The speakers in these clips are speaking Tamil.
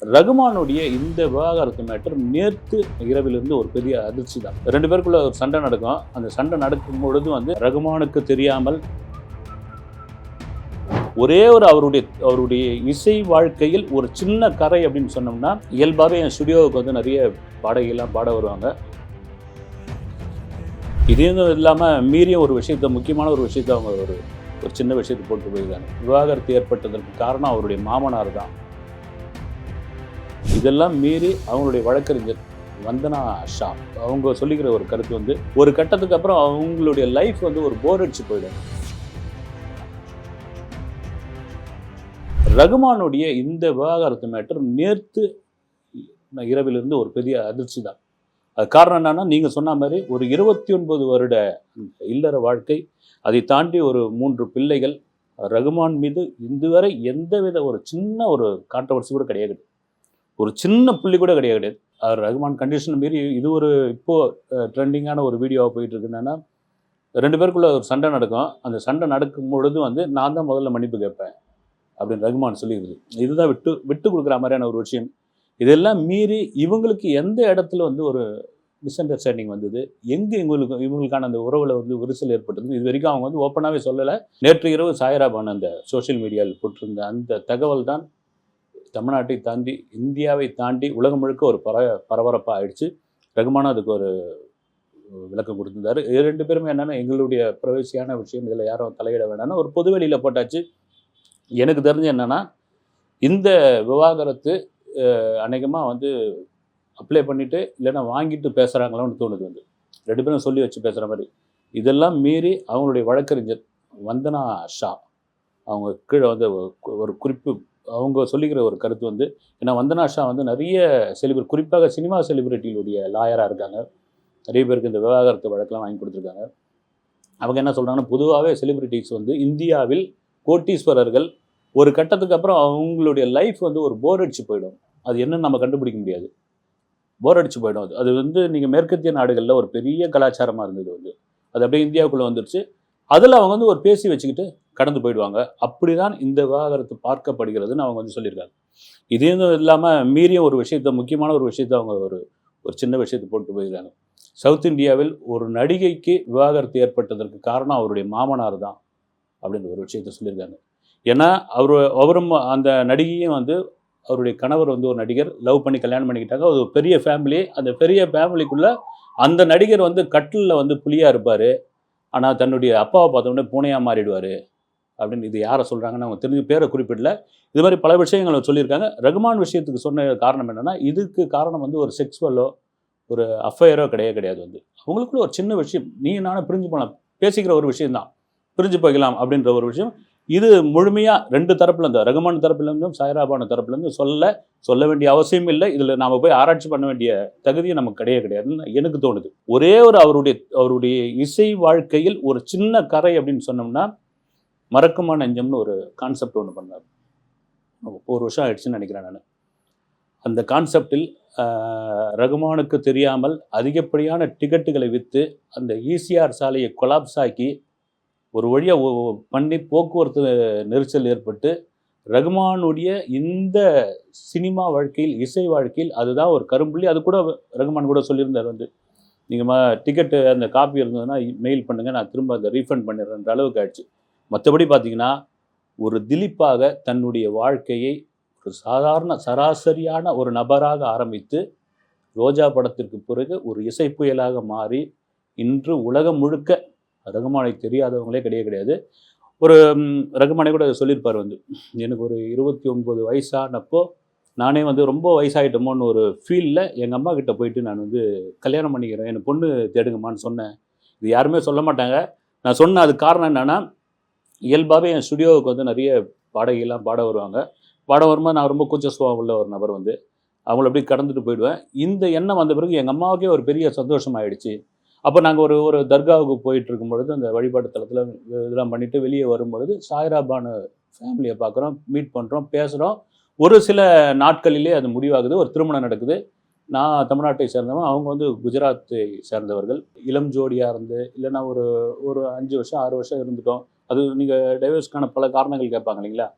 ரகுமானுடைய இந்த விவாகரத்து மேட்டர் நேற்று இரவிலிருந்து ஒரு பெரிய அதிர்ச்சி தான். 2 பேருக்குள்ள ஒரு சண்டை நடக்கும். அந்த சண்டை நடக்கும் பொழுது ரகுமானுக்கு தெரியாமல் ஒரே ஒரு அவருடைய இசை வாழ்க்கையில் ஒரு சின்ன கரை அப்படின்னு சொன்னோம்னா, இயல்பாகவே என் ஸ்டுடியோவுக்கு நிறைய பாடகிலாம் பாட வருவாங்க. இதையும் இல்லாமல் மீறிய ஒரு விஷயத்த, முக்கியமான ஒரு விஷயத்தை அவங்க ஒரு சின்ன விஷயத்தை போட்டு போயிருக்காங்க. விவாகரத்து ஏற்பட்டதற்கு காரணம் அவருடைய மாமனார் தான். இதெல்லாம் மீறி அவங்களுடைய வழக்கறிஞர் வந்தனா ஷா அவங்க சொல்லிக்கிற ஒரு கருத்து ஒரு கட்டத்துக்கு அப்புறம் அவங்களுடைய லைஃப் ஒரு போர் அடிச்சு போயிடும். ரகுமானுடைய இந்த விவாகரத்து மேட்டர் நேற்று இரவிலிருந்து ஒரு பெரிய அதிர்ச்சி தான். அது காரணம் என்னன்னா, நீங்க சொன்ன மாதிரி ஒரு 29 வருட இல்லற வாழ்க்கை, அதை தாண்டி ஒரு 3 பிள்ளைகள். ரகுமான் மீது இதுவரை எந்தவித ஒரு சின்ன ஒரு கான்ட்ரவர்சி கூட கிடையாது, ஒரு சின்ன புள்ளி கூட கிடையாது. ரகுமான் கண்டிஷன் மீறி இது இப்போ ட்ரெண்டிங்கான ஒரு வீடியோவாக போயிட்டு இருக்கு. என்னன்னா, 2 பேருக்குள்ள ஒரு சண்டை நடக்கும். அந்த சண்டை நடக்கும் பொழுது நான் தான் முதல்ல மன்னிப்பு கேட்பேன் அப்படின்னு ரகுமான் சொல்லிடுது. இதுதான் விட்டு கொடுக்குற மாதிரியான ஒரு விஷயம். இதெல்லாம் மீறி இவங்களுக்கு எந்த இடத்துல ஒரு மிஸ் அண்டர்ஸ்டாண்டிங் வந்தது, எங்கே இவங்களுக்கான அந்த உறவில் விரிசல் ஏற்பட்டது, இது வரைக்கும் அவங்க ஓப்பனாகவே சொல்லலை. நேற்று இரவு சாய்ரா பானு அந்த சோஷியல் மீடியாவில் போட்டிருந்த அந்த தகவல் தான் தமிழ்நாட்டை தாண்டி, இந்தியாவை தாண்டி உலகம் முழுக்க ஒரு பரபரப்பாக ஆயிடுச்சு. ரகுமானும் அதுக்கு ஒரு விளக்கம் கொடுத்துருந்தாரு. 2 பேருமே என்னென்னா, எங்களுடைய பிரைவசியான விஷயம், இதில் யாரும் தலையிட வேண்டாம்னு ஒரு பொதுவெளியில் போட்டாச்சு. எனக்கு தெரிஞ்சு என்னென்னா, இந்த விவாகரத்து அநேகமாக அப்ளை பண்ணிவிட்டு இல்லைன்னா வாங்கிட்டு பேசுகிறாங்களோன்னு தோணுது. 2 பேரும் சொல்லி வச்சு பேசுகிற மாதிரி. இதெல்லாம் மீறி அவங்களுடைய வழக்கறிஞர் வந்தனா ஷா அவங்க கீழே ஒரு குறிப்பு அவங்க சொல்லிக்கிற ஒரு கருத்து ஏன்னா வந்தனா ஷா நிறைய குறிப்பாக சினிமா செலிபிரிட்டிகளுடைய லாயராக இருக்காங்க. நிறைய பேருக்கு இந்த விவாகரத்து வழக்கெல்லாம் வாங்கி கொடுத்துருக்காங்க. அவங்க என்ன சொல்கிறாங்கன்னா, பொதுவாகவே செலிபிரிட்டிஸ் இந்தியாவில் கோட்டீஸ்வரர்கள் ஒரு கட்டத்துக்கு அப்புறம் அவங்களுடைய லைஃப் ஒரு போர் அடிச்சு போயிடும். அது என்னன்னு நம்ம கண்டுபிடிக்க முடியாது. போர் அடிச்சு போயிடும். அது நீங்கள் மேற்கத்திய நாடுகளில் ஒரு பெரிய கலாச்சாரமாக இருந்தது. அது அப்படியே இந்தியாவுக்குள்ளே வந்துருச்சு. அதில் அவங்க ஒரு பேசி வச்சுக்கிட்டு கடந்து போயிடுவாங்க. அப்படி தான் இந்த விவாகரத்து பார்க்கப்படுகிறதுன்னு அவங்க சொல்லியிருக்காங்க. இதையும் இல்லாமல் மீறிய ஒரு விஷயத்த, முக்கியமான ஒரு விஷயத்தை அவங்க ஒரு சின்ன விஷயத்தை போட்டு போயிருக்காங்க. சவுத் இந்தியாவில் ஒரு நடிகைக்கு விவாகரத்து ஏற்பட்டதற்கு காரணம் அவருடைய மாமனார் தான் அப்படின்னு ஒரு விஷயத்த சொல்லியிருக்காங்க. ஏன்னா அவரும் அந்த நடிகையும் அவருடைய கணவர் ஒரு நடிகர், லவ் பண்ணி கல்யாணம் பண்ணிக்கிட்டாங்க. அது ஒரு பெரிய ஃபேமிலி. அந்த பெரிய ஃபேமிலிக்குள்ளே அந்த நடிகர் கட்டிலில் புலியாக இருப்பார், ஆனால் தன்னுடைய அப்பாவை பார்த்தோன்னே பூனையாக மாறிடுவார் அப்படின்னு. இது யாரை சொல்கிறாங்கன்னு அவங்க தெரிஞ்சு பேரை குறிப்பிடல. இது மாதிரி பல விஷயங்கள் சொல்லியிருக்காங்க. ரகுமான் விஷயத்துக்கு சொன்ன காரணம் என்னென்னா, இதுக்கு காரணம் ஒரு செக்ஸுவலோ ஒரு அஃபையரோ கிடையாது. அவங்களுக்குள்ள ஒரு சின்ன விஷயம், நீ நானும் பிரிஞ்சு போகலாம், பேசிக்கிற ஒரு விஷயம்தான், பிரிஞ்சு போய்க்கலாம் அப்படின்ற ஒரு விஷயம். இது முழுமையாக 2 தரப்புலேருந்து, ரகுமான் தரப்புலேருந்தும் சாய்ரா பானு தரப்புலேருந்தும் சொல்ல வேண்டிய அவசியம் இல்லை. இதில் நாம் போய் ஆராய்ச்சி பண்ண வேண்டிய தகுதியும் நமக்கு கிடையாதுன்னு எனக்கு தோணுது. ஒரே ஒரு அவருடைய இசை வாழ்க்கையில் ஒரு சின்ன கரை அப்படின்னு சொன்னோம்னா, மறக்குமா நெஞ்சம்னு ஒரு கான்செப்ட் ஒன்று பண்ணார். 1 வருஷம் ஆயிடுச்சுன்னு நினைக்கிறேன் நான். அந்த கான்செப்டில் ரகுமானுக்கு தெரியாமல் அதிகப்படியான டிக்கெட்டுகளை விற்று அந்த ஈசிஆர் சாலையை கொலாப்ஸ் ஆக்கி ஒரு வழியாக பண்ணி போக்குவரத்து நெரிசல் ஏற்பட்டு ரகுமானுடைய இந்த சினிமா வாழ்க்கையில், இசை வாழ்க்கையில் அதுதான் ஒரு கரும்புள்ளி. அது கூட ரகுமான் கூட சொல்லியிருந்தார், நீங்கள் டிக்கெட்டு அந்த காப்பி இருந்ததுன்னா மெயில் பண்ணுங்கள், நான் திரும்ப அதை ரீஃபண்ட் பண்ணிடுறேன்ற அளவுக்கு ஆயிடுச்சு. மற்றபடி பார்த்தீங்கன்னா, ஒரு திலீப்பாக தன்னுடைய வாழ்க்கையை ஒரு சாதாரண சராசரியான ஒரு நபராக ஆரம்பித்து ரோஜா படத்திற்கு பிறகு ஒரு இசை புயலாக மாறி இன்று உலகம் முழுக்க ரகுமானை தெரியாதவங்களே கிடையாது. ஒரு ரகுமானை கூட சொல்லியிருப்பார், எனக்கு ஒரு 29 வயசானப்போ நானே ரொம்ப வயசாகிட்டோமோன்னு ஒரு ஃபீலில் எங்கள் அம்மா கிட்டே போயிட்டு நான் கல்யாணம் பண்ணிக்கிறேன், எனக்கு பொண்ணு தேடுங்கம்மான்னு சொன்னேன். இது யாருமே சொல்ல மாட்டாங்க. நான் சொன்ன அது காரணம் என்னென்னா, இயல்பாகவே என் ஸ்டுடியோவுக்கு நிறைய பாடகிலாம் பாட வருவாங்க. பாட வரும்போது நான் ரொம்ப கூச்ச சுபாவம் உள்ள ஒரு நபர், அவங்கள அப்படியே கடந்துட்டு போயிடுவேன். இந்த எண்ணம் வந்த பிறகு எங்கள் அம்மாவுக்கே ஒரு பெரிய சந்தோஷம் ஆகிடுச்சு. அப்போ நாங்கள் ஒரு தர்காவுக்கு போயிட்டு இருக்கும்பொழுது, அந்த வழிபாட்டு தளத்தில் இதெல்லாம் பண்ணிவிட்டு வெளியே வரும்பொழுது சாய்ரா பானு ஃபேமிலியை பார்க்குறோம், மீட் பண்ணுறோம், பேசுகிறோம். ஒரு சில நாட்களிலே அது முடிவாகுது, ஒரு திருமணம் நடக்குது. நான் தமிழ்நாட்டை சேர்ந்தவன், அவங்க குஜராத்தை சேர்ந்தவர்கள். இளம் ஜோடியாக இருந்து இல்லைன்னா ஒரு 5 வருஷம் 6 வருஷம் இருந்துட்டோம். அது நீங்கள் டைவர்ஸ்க்கான பல காரணங்கள் கேட்பாங்க இல்லைங்களா?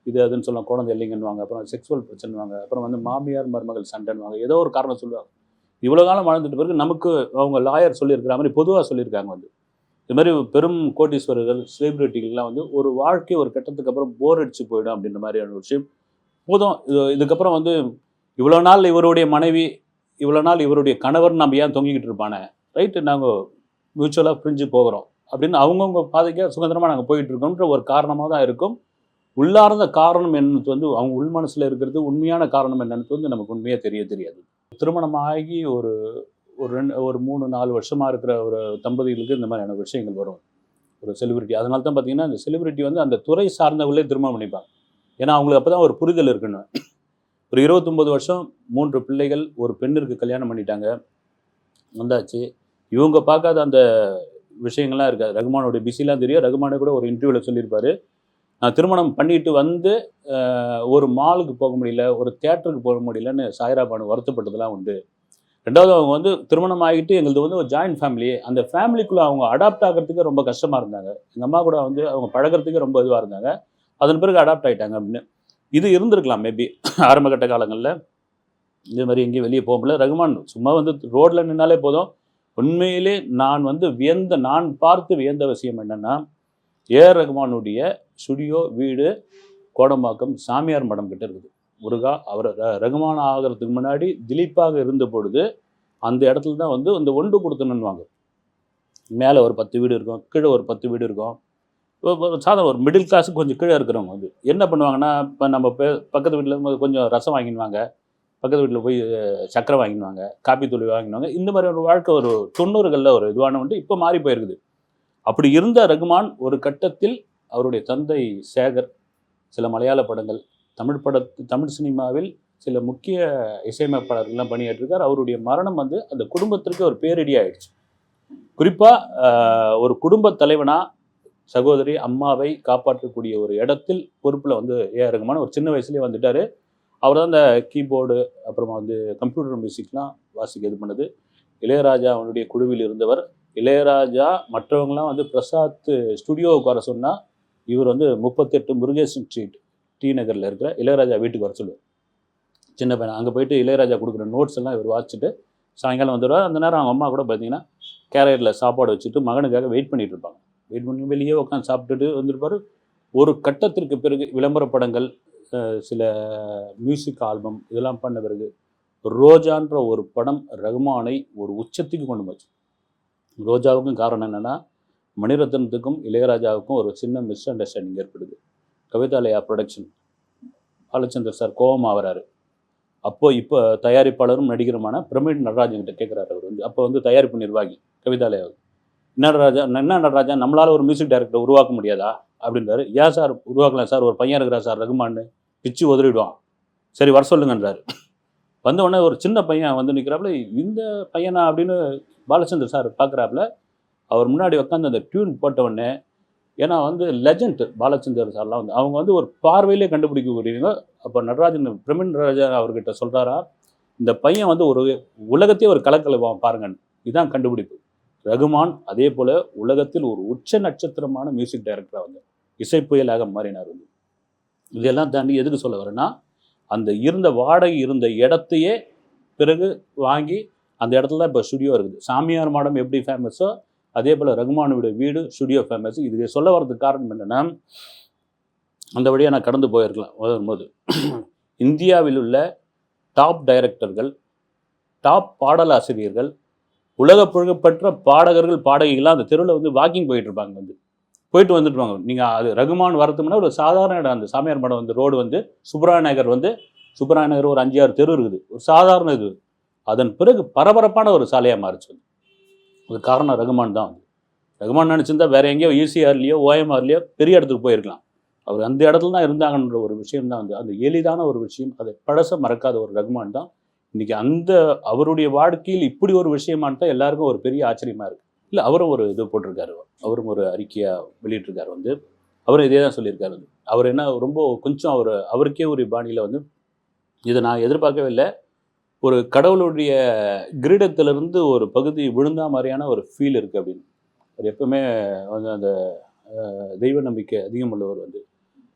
இது அதுன்னு சொல்லலாம், குழந்தை இல்லைங்கன்னுவாங்க, அப்புறம் செக்ஸுவல் பிரச்சனைவாங்க, அப்புறம் வந்து மாமியார் மருமகள் சண்டைன்னுவாங்க, ஏதோ ஒரு காரணம் சொல்லுவாங்க. இவ்வளோ காலம் வாழ்ந்துட்டு பிறகு நமக்கு அவங்க லாயர் சொல்லியிருக்கிற மாதிரி பொதுவாக சொல்லியிருக்காங்க வந்து, இது மாதிரி பெரும் கோட்டீஸ்வரர்கள் செலிபிரிட்டிகள்லாம் வந்து ஒரு வாழ்க்கை ஒரு கட்டத்துக்கு அப்புறம் போர் அடிச்சு போயிடும் அப்படின்ற மாதிரியான ஒரு விஷயம். போதும் இதுக்கப்புறம் வந்து இவ்வளோ நாள் இவருடைய மனைவி, இவ்வளோ நாள் இவருடைய கணவர் நம்ம ஏன் தொங்கிக்கிட்டு இருப்பானே, ரைட்டு நாங்கள் மியூச்சுவலாக பிரிஞ்சு போகிறோம் அப்படின்னு அவங்கவுங்க பாதைக்கு சுதந்திரமாக நாங்கள் போயிட்டு இருக்கோன்ற ஒரு காரணமாக தான் இருக்கும். உள்ளார்ந்த காரணம் என்னது வந்து அவங்க உள் மனசில் இருக்கிறது உண்மையான காரணம் என்னன்னு வந்து நமக்கு உண்மையாக தெரியாது. திருமணமாகி ஒரு ஒரு 3-4 வருஷமாக இருக்கிற ஒரு தம்பதிகளுக்கு இந்த மாதிரியான விஷயங்கள் வரும். ஒரு செலிபிரிட்டி அதனால தான் பார்த்தீங்கன்னா இந்த செலிபிரிட்டி வந்து அந்த துறை சார்ந்தவங்களே திருமணம் பண்ணிப்பாங்க. ஏன்னா அவங்களுக்கு அப்போ தான் ஒரு புரிதல் இருக்குன்னு. ஒரு 29 வருஷம் 3 பிள்ளைகள், ஒரு பெண்ணிற்கு கல்யாணம் பண்ணிட்டாங்க, வந்தாச்சு. இவங்க பார்க்காத அந்த விஷயங்கள்லாம் இருக்காது. ரகுமானோடைய பிஸிலாம் தெரியும். ரகுமானே கூட ஒரு இன்டர்வியூவில் சொல்லியிருப்பாரு, நான் திருமணம் பண்ணிட்டு வந்து ஒரு மாலுக்கு போக முடியல, ஒரு தியேட்டருக்கு போக முடியலன்னு சாய்ரா பானு வருத்தப்பட்டதெல்லாம் உண்டு. ரெண்டாவது அவங்க வந்து திருமணம் ஆகிட்டு எங்களது வந்து ஒரு ஜாயின்ட் ஃபேமிலி, அந்த ஃபேமிலிக்குள்ளே அவங்க அடாப்ட் ஆகிறதுக்கு ரொம்ப கஷ்டமாக இருந்தாங்க. எங்கள் அம்மா கூட வந்து அவங்க பழகிறதுக்கு ரொம்ப இதுவாக இருந்தாங்க. அதன் பிறகு அடாப்ட் ஆகிட்டாங்க அப்படின்னு. இது இருந்திருக்கலாம் மேபி ஆரம்ப கட்ட காலங்களில். இது மாதிரி எங்கேயும் வெளியே போக முடியல. ரகுமான் சும்மா வந்து ரோட்டில் நின்னாலே போதும். உண்மையிலே நான் பார்த்து வியந்த விஷயம் என்னென்னா, ஏஆர் ரகுமானுடைய ஸ்டுடியோ வீடு கோடம்பாக்கம் சாமியார் மடம் கிட்ட இருக்குது. முருகா அவர் ரகுமான் ஆகிறதுக்கு முன்னாடி திலீப்பாக இருந்த பொழுது அந்த இடத்துல தான் வந்து இந்த ஒன்று கொடுத்தணுன்னுவாங்க. மேலே ஒரு 10 வீடு இருக்கும், கீழே ஒரு 10 வீடு இருக்கும். சாதாரண ஒரு மிடில் கிளாஸுக்கு கொஞ்சம் கீழே இருக்கிறவங்க வந்து என்ன பண்ணுவாங்கன்னா, இப்போ நம்ம பக்கத்து வீட்டில் கொஞ்சம் ரசம் வாங்கிடுவாங்க, பக்கத்து வீட்டில் போய் சக்கரை வாங்கிடுவாங்க, காப்பி தூள் வாங்கிடுவாங்க. இந்த மாதிரி ஒரு வாழ்க்கை ஒரு 90களில் ஒரு இதுவான வந்து இப்போ மாறி போயிருக்குது. அப்படி இருந்த ரகுமான் ஒரு கட்டத்தில் அவருடைய தந்தை சேகர் சில மலையாள படங்கள், தமிழ் சினிமாவில் சில முக்கிய இசையமைப்பாளர்கள்லாம் பணியாற்றிருக்கார். அவருடைய மரணம் வந்து அந்த குடும்பத்திற்கு ஒரு பேரிடி ஆயிடுச்சு. குறிப்பாக ஒரு குடும்ப தலைவனாக சகோதரி அம்மாவை காப்பாற்றக்கூடிய ஒரு இடத்தில் பொறுப்பில் வந்து ஏஆர் ரகுமான் ஒரு சின்ன வயசுலேயே வந்துட்டார். அவர் தான் இந்த கீபோர்டு அப்புறமா வந்து கம்ப்யூட்டர் மியூசிக்லாம் வாசிக்க இது பண்ணது. இளையராஜா அவனுடைய குழுவில் இருந்தவர். இளையராஜா மற்றவங்களாம் வந்து பிரசாத் ஸ்டுடியோவுக்கு வர சொன்னால் இவர் வந்து 38 முருகேசன் ஸ்ட்ரீட் டி நகரில் இருக்கிற இளையராஜா வீட்டுக்கு வர சொல்லுவார். சின்ன பையன் அங்கே போயிட்டு இளையராஜா கொடுக்குற நோட்ஸ் எல்லாம் இவர் வாசிச்சுட்டு சாயங்காலம் வந்துடுவார். அந்த நேரம் அவங்க அம்மா கூட பார்த்தீங்கன்னா கேரியரில் சாப்பாடு வச்சுட்டு மகனுக்காக வெயிட் பண்ணிட்டு இருப்பாங்க. வெயிட் பண்ணி வெளியே உட்காந்து சாப்பிட்டுட்டு வந்துருப்பார். ஒரு கட்டத்திற்கு பிறகு விளம்பர படங்கள், சில மியூசிக் ஆல்பம் இதெல்லாம் பண்ண பிறகு ரோஜான்ற ஒரு படம் ரகுமானை ஒரு உச்சத்துக்கு கொண்டு போச்சு. ரோஜாவுக்கும் காரணம் என்னென்னா, மணிரத்னத்துக்கும் இளையராஜாவுக்கும் ஒரு சின்ன மிஸ் அண்டர்ஸ்டாண்டிங் ஏற்படுது. கவிதாலயா ப்ரொடக்ஷன், பாலச்சந்தர் சார் கோபமாகறாரு. அப்போது இப்போ தயாரிப்பாளரும் நடிகருமான பிரமிட் நடராஜன்கிட்ட கேட்குறாரு. அவர் வந்து அப்போ வந்து தயாரிப்பு நிர்வாகி கவிதாலயா, என்ன நடராஜா நம்மளால் ஒரு மியூசிக் டைரக்டர் உருவாக்க முடியாதா அப்படின்றாரு. ஏன் சார் உருவாக்கலாம் சார், ஒரு பையன் இருக்கிறார் சார் ரகுமான்னு, பிச்சு உதறிடுவான், சரி வர சொல்லுங்கன்றாரு. வந்த உடனே ஒரு சின்ன பையன் வந்து நிற்கிறாப்புல, இந்த பையனா அப்படின்னு பாலச்சந்தர் சார் பார்க்குறாப்புல. அவர் முன்னாடி உட்காந்து அந்த டியூன் போட்ட உடனே, ஏன்னா வந்து லெஜண்ட் பாலச்சந்தர் சார்லாம் வந்து அவங்க வந்து ஒரு பார்வையிலே கண்டுபிடிக்கக்கூடியவங்க. அப்போ பிரமின் நடராஜன் அவர்கிட்ட சொல்கிறாரா, இந்த பையன் வந்து ஒரு உலகத்தையே ஒரு கலக்கலவான் பாருங்கன்னு. இதுதான் கண்டுபிடிப்பு. ரகுமான் அதே போல் உலகத்தில் ஒரு உச்ச நட்சத்திரமான மியூசிக் டைரக்டராக வந்து இசை புயலாக மாறினார். வந்து இதெல்லாம் தாண்டி எதுக்கு சொல்ல வரேன்னா, அந்த வாடகை இருந்த இடத்தையே பிறகு வாங்கி அந்த இடத்துல தான் இப்போ ஸ்டுடியோ இருக்குது. சாமியார் மாடம் எப்படி ஃபேமஸோ அதே போல் ரகுமானோட வீடு ஸ்டுடியோ ஃபேமஸ். இது சொல்ல வர்றதுக்கு காரணம் என்னென்னா, அந்த வழியாக நான் கடந்து போயிருக்கலாம் வரும்போது, இந்தியாவில் உள்ள டாப் டைரக்டர்கள், டாப் பாடலாசிரியர்கள், உலக புகழ்பெற்ற பாடகர்கள் பாடகிகள்லாம் அந்த தெருவில் வந்து வாக்கிங் போயிட்டுருப்பாங்க, வந்து போயிட்டு வந்துட்டுருவாங்க. நீங்கள் அது ரகுமான் வரதுக்குன்னா ஒரு சாதாரண இடம். அந்த சாமியார் மடம் வந்து ரோடு வந்து சுப்ராய நகர் ஒரு 5-6 தெரு இருக்குது, ஒரு சாதாரண இது. அதன் பிறகு பரபரப்பான ஒரு சாலையாக மாறிச்சு. அது காரணம் ரகுமான் தான். வந்து ரகுமான் நினச்சிருந்தா வேறு எங்கேயோ ஈசிஆர்லேயோ ஓஎம்ஆர்லேயோ பெரிய இடத்துக்கு போயிருக்கலாம். அவர் அந்த இடத்துல தான் இருந்தாங்கன்ற ஒரு விஷயம் தான் வந்து அந்த எளிதான ஒரு விஷயம். அதை பழச மறக்காத ஒரு ரகுமான் தான் இன்றைக்கி அந்த அவருடைய வாழ்க்கையில் இப்படி ஒரு விஷயமானு தான் எல்லாருக்கும் ஒரு பெரிய ஆச்சரியமாக இருக்குது. இல்லை, அவரும் ஒரு இது போட்டிருக்காரு, அவரும் ஒரு அறிக்கையாக வெளியிட்டிருக்காரு. வந்து அவரும் இதே தான் சொல்லியிருக்காரு. வந்து அவர் என்ன ரொம்ப கொஞ்சம் அவருக்கே ஒரு பாணியில் வந்து, இதை நான் எதிர்பார்க்கவே இல்லை, ஒரு கடவுளுடைய கிரீடத்திலிருந்து ஒரு பகுதி விழுந்தா மாதிரியான ஒரு ஃபீல் இருக்குது அப்படின்னு. அவர் எப்பவுமே வந்து அந்த தெய்வ நம்பிக்கை அதிகம் உள்ளவர். வந்து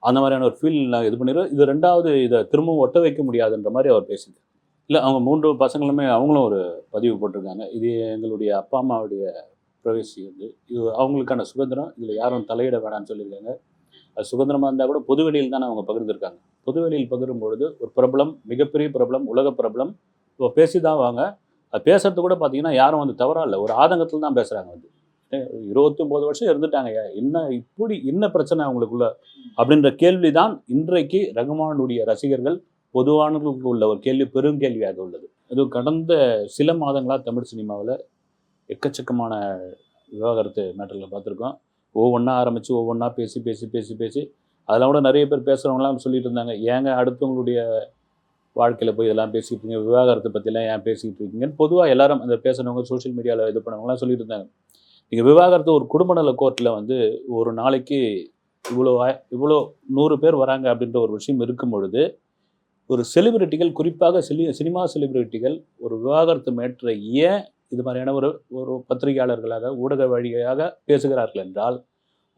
அந்த மாதிரியான ஒரு ஃபீல் நான் இது பண்ணிடுறேன். இது 2வது இதை திரும்பவும் ஒட்ட வைக்க முடியாதுன்ற மாதிரி அவர் பேசியிருக்காரு. இல்லை, அவங்க 3 பசங்களுமே அவங்களும் ஒரு பதிவு போட்டிருக்காங்க. இது எங்களுடைய அப்பா அம்மாவுடைய ப்ரைவசி வந்து இது அவங்களுக்கான சுதந்திரம், இதில் யாரும் தலையிட வேணாம்னு சொல்லியிருக்காங்க. அது சுதந்திரமாக இருந்தால் கூட பொதுவெளியில் தானே அவங்க பகிர்ந்துருக்காங்க. பொதுவெளியில் பகிரும் பொழுது ஒரு பிரபலம், மிகப்பெரிய பிரபலம், உலக பிரபலம் இப்போ பேசி தான் வாங்க. அது பேசுறது கூட பார்த்தீங்கன்னா யாரும் வந்து தவறாக இல்லை, ஒரு ஆதங்கத்தில் தான் பேசுகிறாங்க. வந்து 29 வருஷம் இருந்துட்டாங்க, என்ன பிரச்சனை அவங்களுக்குள்ள அப்படின்ற கேள்வி தான் இன்றைக்கு ரகுமானுடைய ரசிகர்கள் பொதுவானவர்களுக்கு உள்ள ஒரு கேள்வி, பெரும் கேள்வியாக உள்ளது. அதுவும் கடந்த சில மாதங்களாக தமிழ் சினிமாவில் எக்கச்சக்கமான விவாகரத்து மேட்டர்களை பார்த்துருக்கோம். ஒவ்வொன்றா ஆரம்பித்து ஒவ்வொன்றா பேசி பேசி பேசி பேசி அதெல்லாம் கூட நிறைய பேர் பேசுகிறவங்களாம் சொல்லிட்டு இருந்தாங்க, ஏங்க அடுத்தவங்களுடைய வாழ்க்கையில் போய் இதெல்லாம் பேசிக்கிட்டு இருக்கீங்க, விவாகரத்தை பற்றிலாம் ஏன் பேசிக்கிட்டு இருக்கீங்கன்னு பொதுவாக எல்லாரும் அந்த பேசுகிறவங்க சோஷியல் மீடியாவில் இது பண்ணவங்களாம் சொல்லிட்டு இருந்தாங்க. நீங்கள் விவாகரத்து ஒரு குடும்ப நல கோர்ட்டில் வந்து ஒரு நாளைக்கு இவ்வளோ 100 பேர் வராங்க அப்படின்ற ஒரு விஷயம் இருக்கும் பொழுது, ஒரு செலிபிரிட்டிகள், குறிப்பாக சினிமா செலிபிரிட்டிகள் ஒரு விவாகரத்து மேட்டரை ஏன் இது மாதிரியான ஒரு பத்திரிகையாளர்களாக, ஊடக வழியாக பேசுகிறார்கள் என்றால்,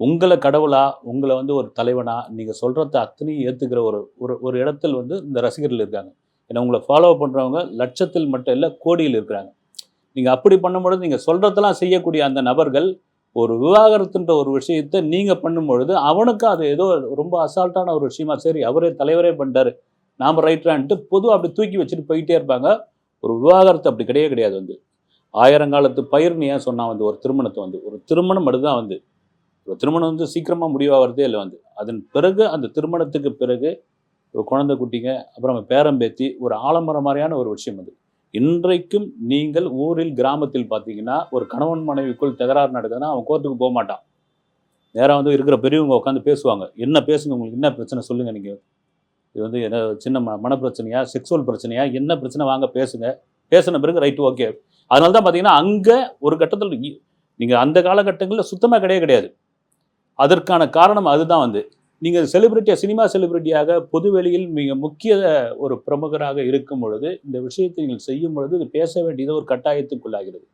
உங்களை கடவுளா, உங்களை வந்து ஒரு தலைவனா, நீங்கள் சொல்கிறத அத்தனையும் ஏற்றுக்கிற ஒரு இடத்தில் வந்து இந்த ரசிகர்கள் இருக்காங்க. ஏன்னா உங்களை ஃபாலோ பண்ணுறவங்க லட்சத்தில் மட்டும் இல்லை, கோடியில் இருக்கிறாங்க. நீங்கள் அப்படி பண்ணும்பொழுது நீங்கள் சொல்கிறதெல்லாம் செய்யக்கூடிய அந்த நபர்கள் ஒரு விவாகரத்துன்ற ஒரு விஷயத்தை நீங்கள் பண்ணும்பொழுது அவனுக்கு அது ஏதோ ரொம்ப அசால்ட்டான ஒரு விஷயமா, சரி அவரே தலைவரே பண்ணிட்டாரு, நாம் ரைட்டரான்ட்டு பொதுவாக அப்படி தூக்கி வச்சுட்டு போயிட்டே இருப்பாங்க. ஒரு விவாகரத்து அப்படி கிடையாது. வந்து ஆயிரங்காலத்து பயிர்னு ஏன் சொன்னால் வந்து ஒரு திருமணத்தை வந்து ஒரு திருமணம் மட்டும்தான் வந்து ஒரு திருமணம் வந்து சீக்கிரமாக முடிவாகிறதே இல்லை. வந்து அதன் பிறகு அந்த திருமணத்துக்கு பிறகு ஒரு குழந்தை குட்டிங்க, அப்புறம் பேரம்பேத்தி, ஒரு ஆலமரம் மாதிரியான ஒரு விஷயம் அது. இன்றைக்கும் நீங்கள் ஊரில் கிராமத்தில் பார்த்தீங்கன்னா ஒரு கணவன் மனைவிக்குள் தகராறு நடக்குதுன்னா அவன் கோர்ட்டுக்கு போக மாட்டான். நேராக வந்து இருக்கிற பெரியவங்க உட்காந்து பேசுவாங்க. என்ன பேசுங்க, உங்களுக்கு என்ன பிரச்சனை சொல்லுங்கள், நீங்கள் இது வந்து என்ன சின்ன மனப்பிரச்சனையா, செக்ஸுவல் பிரச்சனையா, என்ன பிரச்சனை வாங்க பேசுங்க, பேசின பிறகு ரைட்டு ஓகே. அதனால தான் பார்த்தீங்கன்னா அங்கே ஒரு கட்டத்தில் நீங்கள் அந்த காலகட்டங்களில் சுத்தமாக கிடையாது. அதற்கான காரணம் அதுதான். வந்து நீங்கள் சினிமா செலிபிரிட்டியாக பொதுவெளியில் மிக முக்கிய ஒரு பிரமுகராக இருக்கும் பொழுது இந்த விஷயத்தை நீங்கள் செய்யும் பொழுது இது பேச வேண்டியது ஒரு கட்டாயத்துக்குள்ளாகிறது.